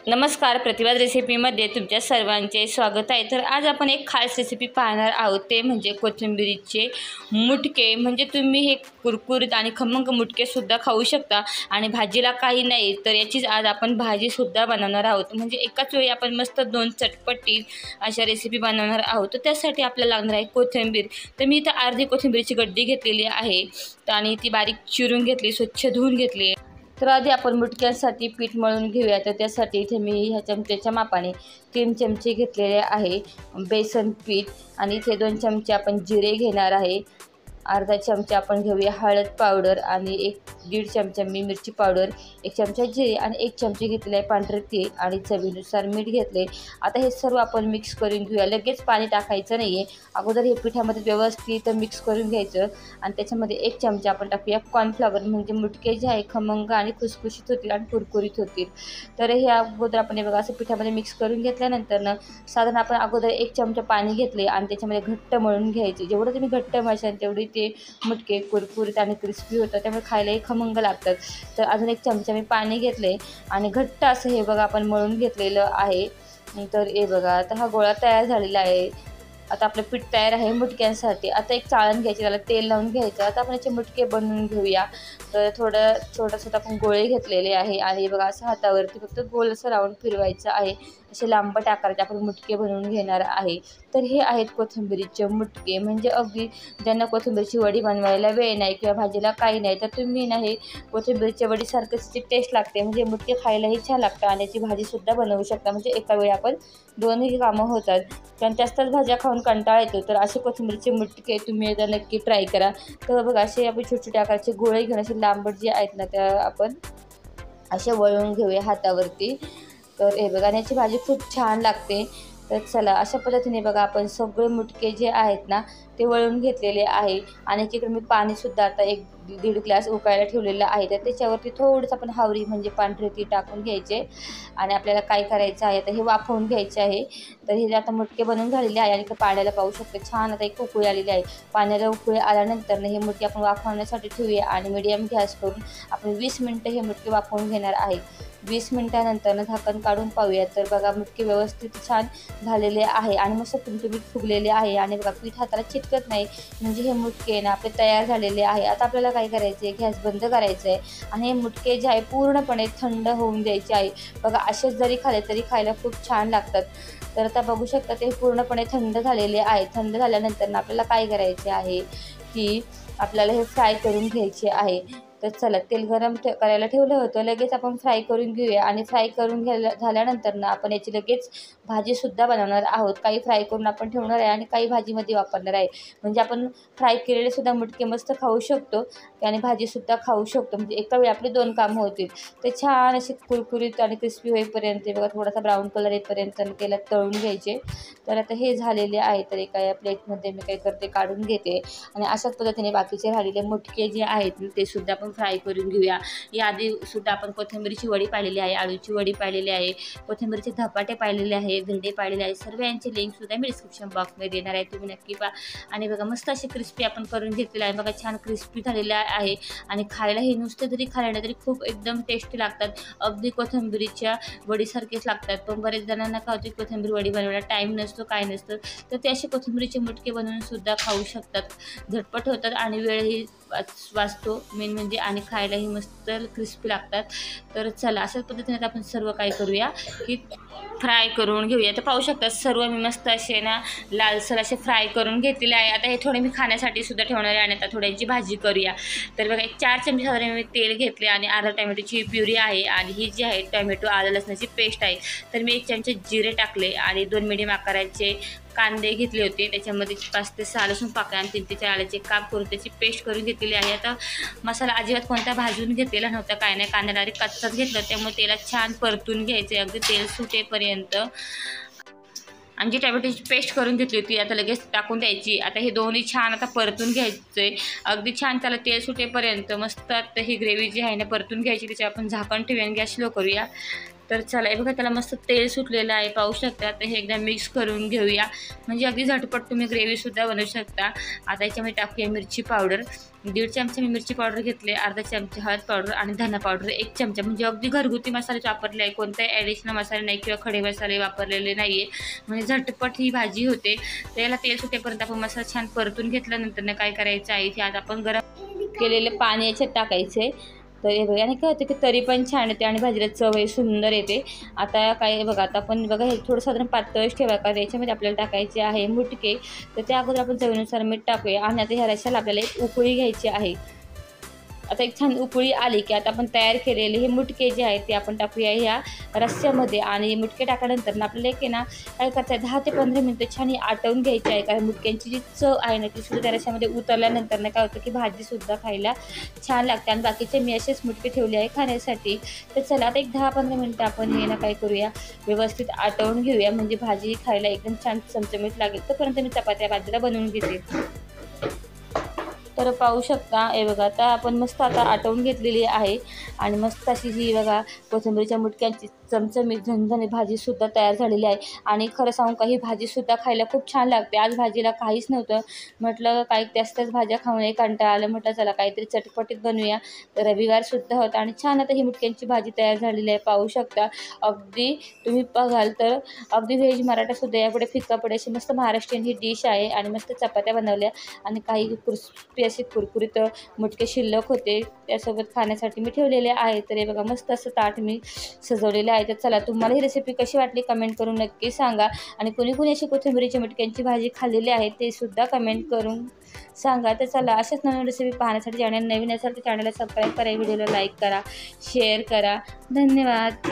नमस्कार, प्रतिवाद रेसिपीमध्ये तुमच्या सर्वांचे स्वागत आहे। तर आज आपण एक खास रेसिपी पाहणार आहोत, ते म्हणजे कोथिंबीरीचे मुटके। म्हणजे तुम्ही हे कुरकुरीत आणि खमंग मुटकेसुद्धा खाऊ शकता आणि भाजीला काही नाही तर याचीच आज आपण भाजीसुद्धा बनवणार आहोत। म्हणजे एकाच वेळी आपण मस्त दोन चटपटीत अशा रेसिपी बनवणार आहोत। तर त्यासाठी आपल्याला लागणार आहे कोथिंबीर। तर मी इथं अर्धी कोथिंबीरची गड्डी घेतलेली आहे आणि ती बारीक चिरून घेतली, स्वच्छ धुवून घेतली। तर आधी आपण मुटक्यांसाठी पीठ मळून घेऊया। तर त्यासाठी इथे मी ह्या चमच्याच्या मापाने 3 चमचे घेतलेले आहे बेसन पीठ आणि इथे 2 चमचे आपण जिरे घेणार आहे। अर्धा चमचा आपण घेऊया हळद पावडर आणि 1-1.5 चमचा मी मिरची पावडर, 1 चमचा जिरे आणि 1 चमचे घेतलेले आहे पांढरे तीळ आणि चवीनुसार मीठ घेतले। आता हे सर्व आपण मिक्स करून घेऊया। लगेच पाणी टाकायचं नाही आहे, अगोदर हे पिठामध्ये व्यवस्थित मिक्स करून घ्यायचं आणि त्याच्यामध्ये 1 चमचा आपण टाकूया कॉर्नफ्लॉवर। म्हणजे मुटके जे आहे खमंग आणि खुसखुशीत होतील आणि कुरकुरीत होतील। तर हे अगोदर आपण हे बघा असं पिठामध्ये मिक्स करून घेतल्यानंतर साधारण आपण अगोदर 1 चमचा पाणी घेतले आणि त्याच्यामध्ये घट्ट मळून घ्यायचे। जेवढं तुम्ही घट्ट मळशाल तेवढी ते मुटके कुरकुरीत आणि क्रिस्पी होतात, त्यामुळे खायलाही खमंग लागतात। तर अजून 1 चमचा मी पाणी घेतले आणि घट्ट असं हे बघा आपण मळून घेतलेलं आहे। तर हे बघा आता हा गोळा तयार झालेला आहे। आता आपलं पीठ तयार आहे मुटक्यांसाठी। आता एक चाळण घ्यायची, त्याला तेल लावून घ्यायचं। आता आपण याचे मुटके बनवून घेऊया। तर छोटंसं आपण गोळे घेतलेले आहे आणि बघा असं हातावरती फक्त गोल असं राऊंड फिरवायचं आहे। असे लांबट आकाराचे आपण मुटके बनवून घेणार आहे। तर हे आहेत कोथिंबीरीचे मुटके। म्हणजे अगदी ज्यांना कोथिंबीरची वडी बनवायला वेळ नाही किंवा भाजीला काही नाही तर तुम्ही ना हे कोथिंबीरच्या वडीसारखंच टेस्ट लागते। म्हणजे मुटके खायलाही छान लागतं आणि याची भाजीसुद्धा बनवू शकता। म्हणजे एका वेळी आपण दोन्ही कामं होतात, कारण त्याच भाज्या खाऊन कंटाळा येतो। तर असे कोथिंबीरचे मुटके तुम्ही एकदा नक्की ट्राय करा। तर बघा असे आपण छोटे छोटे आकाराचे गोळे घेऊन असे लांबट जे आहेत ना त्या आपण असे वळून घेऊया हातावरती। तर हे बघा याची भाजी खूप छान लागते। तर चला अशा पद्धतीने बघा आपण सगळे मुटके जे आहेत ना ते वळून घेतलेले आहे आणि तिकडे मी पाणीसुद्धा आता 1-1.5 ग्लास उकळायला ठेवलेलं आहे। तर त्याच्यावरती थोडंसं आपण हावरी म्हणजे पांढरे तीळ टाकून घ्यायचे आणि आपल्याला काय करायचं आहे तर हे वाफवून घ्यायचे आहे। तर हे आता मुटके बनवून झालेले आहे आणि पाण्याला पाहू शकतो छान आता एक उकळी आलेली आहे। पाण्याला उकळी आल्यानंतर हे मुटके आपण वाफवण्यासाठी ठेवूया आणि मीडियम गॅस करून आपण 20 मिनिटं हे मुटके वाफवून घेणार आहे। 20 मिनिटानंतर झाकण काढून पाहूया। तर बघा मुटके व्यवस्थित छान झालेले आहे आणि मस्त तुमतुमीत फुगलेले आहे आणि बघा पीठ हाताला चिटकत नाही। म्हणजे हे मुटके ना आपले तयार झालेले आहे। आता आपल्याला काय करायचं आहे, गॅस बंद करायचं आहे आणि हे मुटके जे आहे पूर्णपणे थंड होऊन द्यायचे आहे। बघा असेच जरी खाले तरी खायला खूप छान लागतात। तर आता बघू शकता ते पूर्णपणे थंड झालेले आहे। थंड झाल्यानंतर आपल्याला काय करायचे आहे की आपल्याला हे फ्राय करून घ्यायचे आहे। तर चला तेल गरम करायला ठेवलं होतं, लगेच आपण फ्राय करून घेऊया आणि फ्राय करून झाल्यानंतर आपण याची लगेच भाजीसुद्धा बनवणार आहोत। काही फ्राय करून आपण ठेवणार आहे आणि काही भाजीमध्ये वापरणार आहे। म्हणजे आपण फ्राय केलेले सुद्धा मुटके मस्त खाऊ शकतो आणि भाजीसुद्धा खाऊ शकतो। म्हणजे एका वेळी आपली 2 कामं होतील। तर छान असे कुरकुरीत आणि क्रिस्पी होईपर्यंत बघा थोडासा ब्राऊन कलर येईपर्यंत तेलात तळून घ्यायचे। तर आता हे झालेले आहे। तर एका या प्लेटमध्ये मी काय करते काढून घेते आणि अशाच पद्धतीने बाकीचे राहिलेले मुटके जे आहेत ते सुद्धा आपण फ्राय करून घेऊया। याआधी सुद्धा आपण कोथिंबीरची वडी पाहिलेली आहे, आळूची वडी पाहिलेली आहे, कोथिंबीरचे धपाटे पाहिलेले आहे, धिरडे पाहिलेले आहे। सर्व यांची लिंकसुद्धा मी डिस्क्रिप्शन बॉक्समध्ये देणार आहे, तुम्ही नक्की पहा। आणि बघा मस्त अशी क्रिस्पी आपण करून घेतलेली आहे। बघा छान क्रिस्पी झालेला आहे आणि खायला हे नुसते जरी खाल्ले तरी खूप एकदम टेस्टी लागतात। अगदी कोथिंबीरीच्या वडीसारखेच लागतात। पण बरेच जणांना काय होते कोथिंबीर वडी बनवायला टाईम नसतो, काय नसतं, तर ते असे कोथिंबीरीचे मुटके बनवून सुद्धा खाऊ शकतात। झटपट होतात आणि वेळही वाचतो मेन म्हणजे, आणि खायलाही मस्त क्रिस्पी लागतात। तर चला अशाच पद्धतीने आपण सर्व काय करूया की फ्राय करून घेऊया। तर पाहू शकता सर्व मी मस्त असे ना लालसर असे फ्राय करून घेतलेले आहे। आता हे थोडे मी खाण्यासाठी सुद्धा ठेवणार आहे आणि आता थोड्यांची भाजी करूया। तर बघा 4 चमचे साधारण मी तेल घेतले आणि अर्धा टोमॅटोची प्युरी आहे आणि ही जी आहे टोमॅटो आलं लसणाची पेस्ट आहे। तर मी 1 चमचे जिरे टाकले आणि 2 मिडियम आकाराचे कांदे घेतले होते, त्याच्यामध्ये 5 ते 6 लसूण पाकळ्या आणि 3 ते 4 आल्याचे काप करून त्याची पेस्ट करून घेतलेली आहे। आता मसाला अजिबात कोणता भाजून घेतलेला नव्हता, काय नाही, कांदा डायरेक्ट कच्चाच घेतला, त्यामुळे तेला छान परतून घ्यायचे अगदी तेल सुटेपर्यंत। आणि जी टोमॅटोची पेस्ट करून घेतली होती आता लगेच टाकून द्यायची। आता हे दोन्ही छान आता परतून घ्यायचे अगदी छान, त्याला तेल सुटेपर्यंत मस्त आता ही ग्रेव्ही जी आहे ना परतून घ्यायची। त्याच्यावर आपण झाकण ठेवूया आणि गॅस स्लो करूया। तर चला हे बघा त्याला मस्त तेल सुटलेलं आहे, पाहू शकता. तर हे एकदा मिक्स करून घेऊया, म्हणजे अगदी झटपट तुम्ही ग्रेव्हीसुद्धा बनवू शकता. आता याच्यामध्ये टाकूया मिरची पावडर, 1.5 चमचे मी मिरची पावडर घेतले, अर्धा चमचे हळद पावडर आणि धना पावडर 1 चमचा, म्हणजे अगदी घरगुती मसालेच वापरले आहे, कोणताही ॲडिशनल मसाले नाही किंवा खडे मसाले वापरलेले नाही आहे, म्हणजे झटपट ही भाजी होते. तर याला तेल सुटेपर्यंत आपण मसाला छान परतून घेतल्यानंतर काय करायचं आहे, की आता आपण गरम केलेलं पाणी याच्यात टाकायचे. तर हे बघा आणि काय होतं की तरी पण छान येते आणि भाजीला चवही सुंदर येते. आता काय बघा, आता आपण बघा हे थोडं साधारण पातळच ठेवा, कारण याच्यामध्ये आपल्याला टाकायचे आहे मुटके. तर त्या अगोदर आपण चवीनुसार मीठ टाकूया आणि आता ह्या रश्श्याला आपल्याला एक उकळी घ्यायची आहे. आता एक छान उकळी आली की आता आपण तयार केलेले हे मुटके जे आहेत ते आपण टाकूया ह्या रस्स्यामध्ये. आणि मुटके टाकल्यानंतर आपल्याला एक आहे ना काय करता 10 ते 15 मिनिटं छान ही आटवून घ्यायची आहे, कारण मुटक्यांची जी चव आहे ना ती सुद्धा त्या रस्स्यामध्ये उतरल्यानंतर काय होतं की भाजीसुद्धा खायला छान लागते. आणि बाकीचे मी असेच मुटके ठेवले आहे खाण्यासाठी. तर चला आता एक 10-15 मिनिटं आपण हे ना काय करूया, व्यवस्थित आटवून घेऊया, म्हणजे भाजी खायला एकदम छान चमचमीत लागेल. तोपर्यंत मी चपात्या बाजूला बनवून घेते. तर पाहू शकता हे बघा, आता आपण मस्त आता आटवून घेतलेली आहे आणि मस्त अशी ही बघा कोथिंबीरच्या मुटक्यांची चमचमीत झणझणीत भाजीसुद्धा तयार झालेली आहे. आणि खरं सांगू का, ही भाजीसुद्धा खायला खूप छान लागते. आज भाजीला काहीच नव्हतं, म्हटलं काही त्याच भाज्या खाऊन कंटाळा आलं, म्हटलं चला काहीतरी चटपटीत बनवूया. तर रविवारसुद्धा होता आणि छान आता ही मुटक्यांची भाजी तयार झालेली आहे, पाहू शकता. अगदी तुम्ही बघाल तर अगदी व्हेज मराठासुद्धा यापुढे फिक्का पडेल अशी मस्त महाराष्ट्रीयन ही डिश आहे. आणि मस्त चपात्या बनवल्या आणि काही क्रिस्पी असे कुरकुरीत मुटके शिल्लक होते, त्यासोबत खाण्यासाठी मी ठेवलेले आहे. तर हे बघा मस्त असं ताट मी सजवलेलं आहे. तर चला तुम्हाला ही रेसिपी कशी वाटली कमेंट करून नक्की सांगा. आणि कोणी कोणी अशी कोथिंबीरच्या मुटक्यांची भाजी खाल्लेली आहे ते सुद्धा कमेंट करून सांगा. तर चला अशाच नवीन रेसिपी पाहण्यासाठी चॅनल नवीन असेल तर चॅनलला सबस्क्राईब करा, व्हिडिओला लाईक करा, शेअर करा. धन्यवाद.